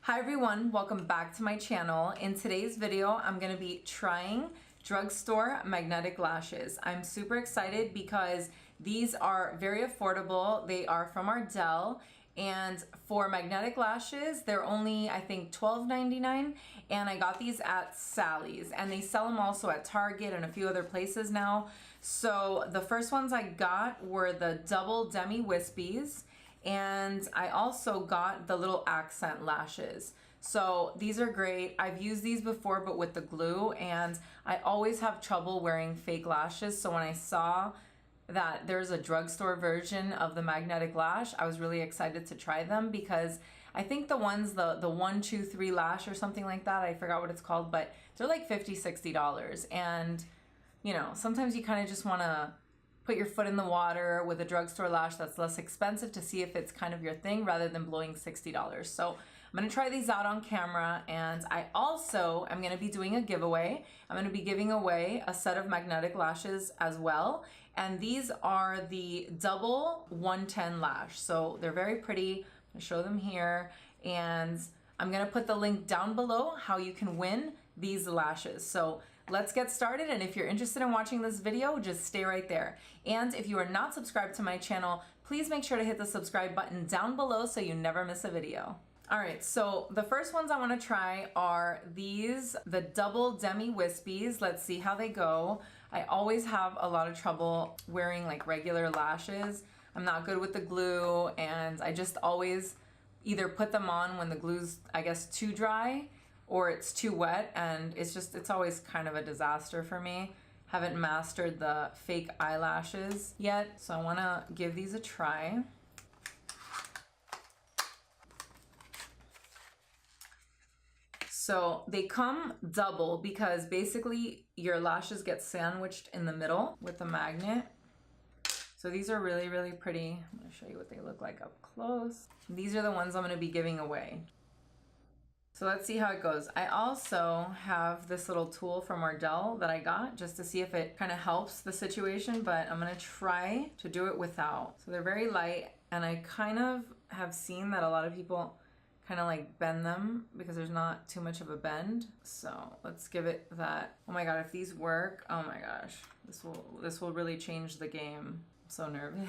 Hi everyone, welcome back to my channel. In today's video, I'm going to be trying Drugstore Magnetic Lashes. I'm super excited because these are very affordable. They are from Ardell, and for magnetic lashes, they're only, I think, $12.99, and I got these at Sally's, and they sell them also at Target and a few other places now. So the first ones I got were the double Demi Wispies, and I also got the little accent lashes. So these are great. I've used these before, but with the glue, and I always have trouble wearing fake lashes. So when I saw that there's a drugstore version of the magnetic lash, I was really excited to try them because I think the ones, the 1, 2, 3 lash or something like that, I forgot what it's called, but they're like $50, $60. And you know, sometimes you kind of just want to put your foot in the water with a drugstore lash that's less expensive to see if it's kind of your thing rather than blowing $60. So I'm going to try these out on camera, and I also am going to be doing a giveaway. I'm going to be giving away a set of magnetic lashes as well, and these are the double 110 lash. So they're very pretty. I'm going to show them here, and I'm going to put the link down below how you can win these lashes. So let's get started, and if you're interested in watching this video, just stay right there. And if you are not subscribed to my channel, please make sure to hit the subscribe button down below so you never miss a video. All right, so the first ones I want to try are these, the double Demi Wispies. Let's see how they go. I always have a lot of trouble wearing like regular lashes. I'm not good with the glue, and I just always either put them on when the glue's, I guess, too dry or it's too wet, and it's always kind of a disaster for me. Haven't mastered the fake eyelashes yet, so I want to give these a try. So they come double because basically your lashes get sandwiched in the middle with the magnet. So these are really, really pretty. I'm going to show you what they look like up close. These are the ones I'm going to be giving away. So let's see how it goes. I also have this little tool from Ardell that I got just to see if it kind of helps the situation, but I'm going to try to do it without. So they're very light, and I kind of have seen that a lot of people kind of like bend them because there's not too much of a bend. So let's give it that. Oh my god, if these work, oh my gosh, this will really change the game. I'm so nervous.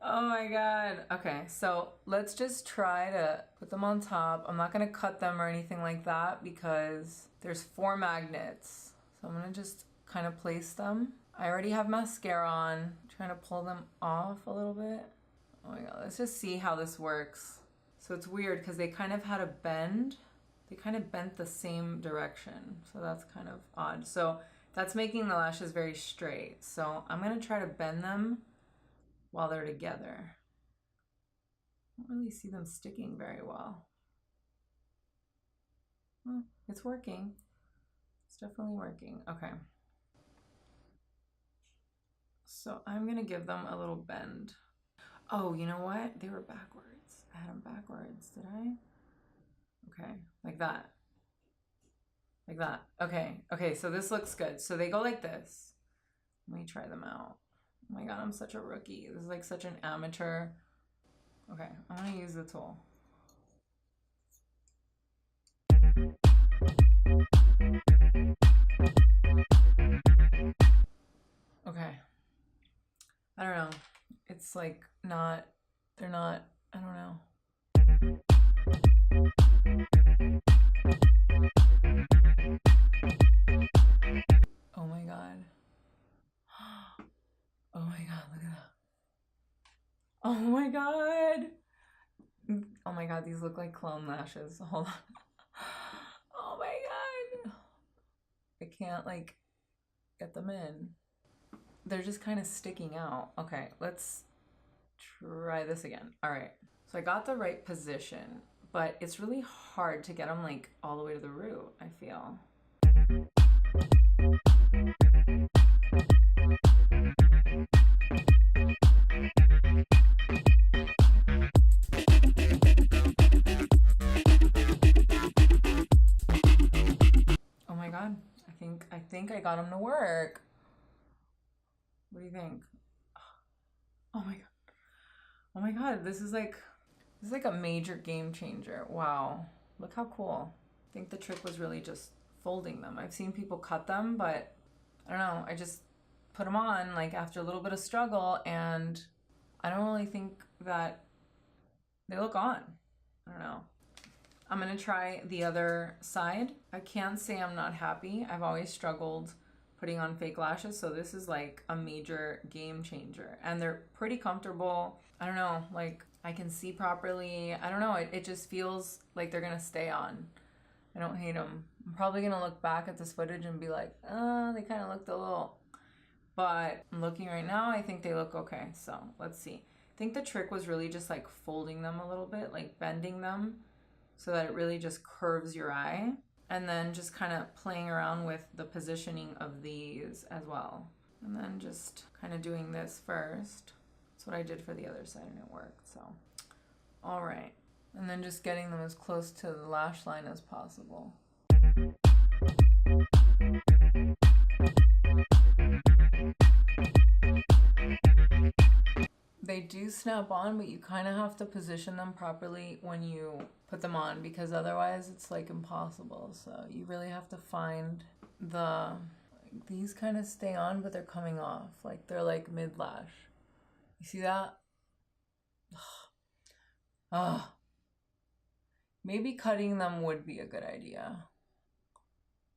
Oh my god. Okay, so let's just try to put them on top. I'm not gonna cut them or anything like that because there's 4 magnets. So I'm gonna just kind of place them. I already have mascara on. I'm trying to pull them off a little bit. Oh my god, let's just see how this works. So it's weird because they kind of had a bend. They kind of bent the same direction. So that's kind of odd. So that's making the lashes very straight. So I'm gonna try to bend them while they're together. I don't really see them sticking very well. Well, it's working. It's definitely working. Okay. So I'm gonna give them a little bend. Oh, you know what? They were backwards. I had them backwards, did I? Okay, like that. Like that. Okay, okay, so this looks good. So they go like this. Let me try them out. Oh my god, I'm such a rookie. This is like such an amateur. Okay, I'm gonna use the tool. Okay. I don't know. It's like not, they're not, I don't know. Oh my god. Oh my god, look at that. Oh my god. Oh my god, these look like clone lashes. Hold on. Oh my god. I can't like get them in. They're just kind of sticking out. Okay, let's try this again. All right, so I got the right position, but it's really hard to get them like all the way to the root, I feel. Oh my god, I think I got them to work. What do you think? Oh my god. Oh my god, this is This is like a major game changer. Wow, look how cool. I think the trick was really just folding them. I've seen people cut them, but I don't know, I just put them on like after a little bit of struggle, and I don't really think that they look on. I don't know. I'm gonna try the other side. I can't say I'm not happy. I've always struggled putting on fake lashes, so this is like a major game changer. And they're pretty comfortable. I don't know, like I can see properly. I don't know, it just feels like they're gonna stay on. I don't hate them. I'm probably gonna look back at this footage and be like, they kind of looked a little, but I'm looking right now, I think they look okay. So let's see. I think the trick was really just like folding them a little bit, like bending them so that it really just curves your eye. And then just kind of playing around with the positioning of these as well. And then just kind of doing this first. That's what I did for the other side and it worked, so. All right. And then just getting them as close to the lash line as possible. They do snap on, but you kind of have to position them properly when you put them on, because otherwise it's like impossible. So you really have to find these kind of stay on, but they're coming off. Like they're like mid-lash. You see that? Maybe cutting them would be a good idea.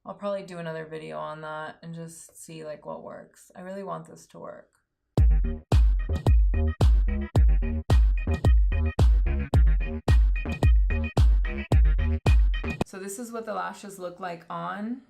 I'll probably do another video on that and just see like what works. I really want this to work. So this is what the lashes look like on.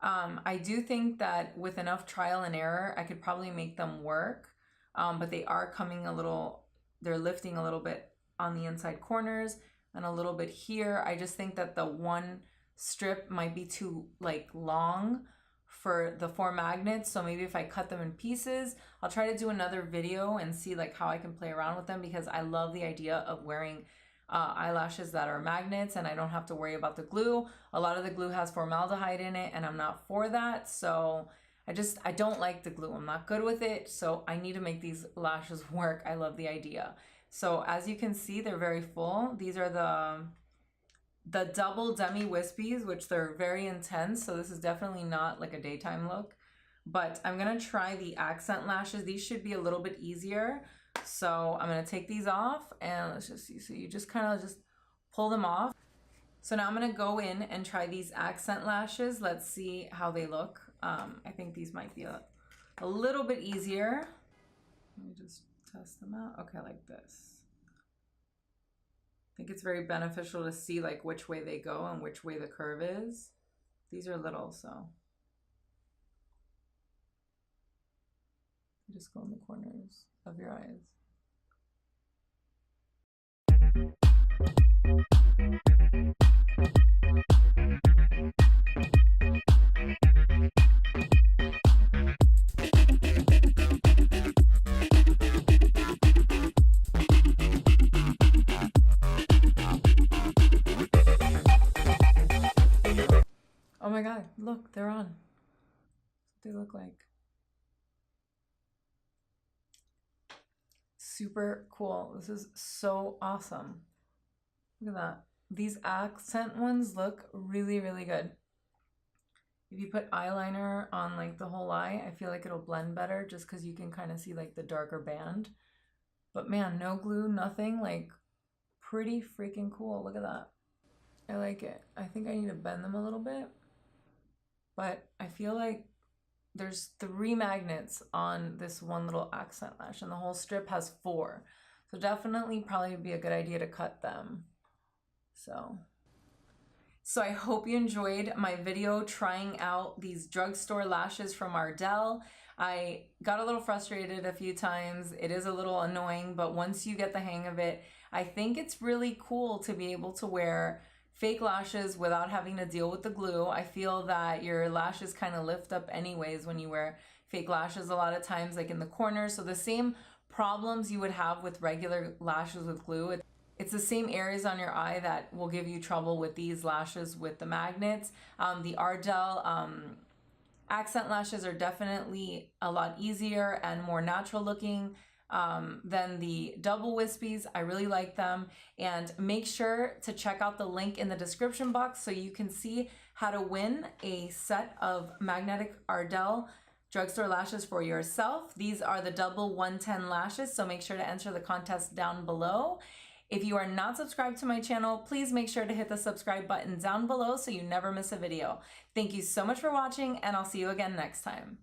I do think that with enough trial and error, I could probably make them work, but they are coming a little, they're lifting a little bit on the inside corners and a little bit here. I just think that the one strip might be too like long for the 4 magnets. So maybe if I cut them in pieces, I'll try to do another video and see like how I can play around with them, because I love the idea of wearing eyelashes that are magnets and I don't have to worry about the glue. A lot of the glue has formaldehyde in it and I'm not for that. So I don't like the glue. I'm not good with it. So I need to make these lashes work. I love the idea. So as you can see, they're very full. These are the double Demi Wispies, which they're very intense. So this is definitely not like a daytime look, but I'm gonna try the accent lashes. These should be a little bit easier. So I'm gonna take these off and let's just see. So you just kind of just pull them off. So now I'm gonna go in and try these accent lashes. Let's see how they look. I think these might be a little bit easier. Let me just test them out. Okay, like this. I think it's very beneficial to see like which way they go and which way the curve is. These are little, so. Just go in the corners of your eyes. Oh my God, look, they're on. That's what they look like. Super cool. This is so awesome. Look at that. These accent ones look really, really good. If you put eyeliner on like the whole eye, I feel like it'll blend better just because you can kind of see like the darker band. But man, no glue, nothing, like pretty freaking cool. Look at that. I like it. I think I need to bend them a little bit, but I feel like there's 3 magnets on this one little accent lash and the whole strip has 4. So definitely probably would be a good idea to cut them. So I hope you enjoyed my video trying out these drugstore lashes from Ardell. I got a little frustrated a few times. It is a little annoying, but once you get the hang of it, I think it's really cool to be able to wear fake lashes without having to deal with the glue. I feel that your lashes kind of lift up anyways when you wear fake lashes a lot of times, like in the corners. So the same problems you would have with regular lashes with glue, it's the same areas on your eye that will give you trouble with these lashes with the magnets. The Ardell accent lashes are definitely a lot easier and more natural looking. than the double wispies. I really like them. And make sure to check out the link in the description box so you can see how to win a set of magnetic Ardell drugstore lashes for yourself. These are the double 110 lashes, so make sure to enter the contest down below. If you are not subscribed to my channel, please make sure to hit the subscribe button down below so you never miss a video. Thank you so much for watching, and I'll see you again next time.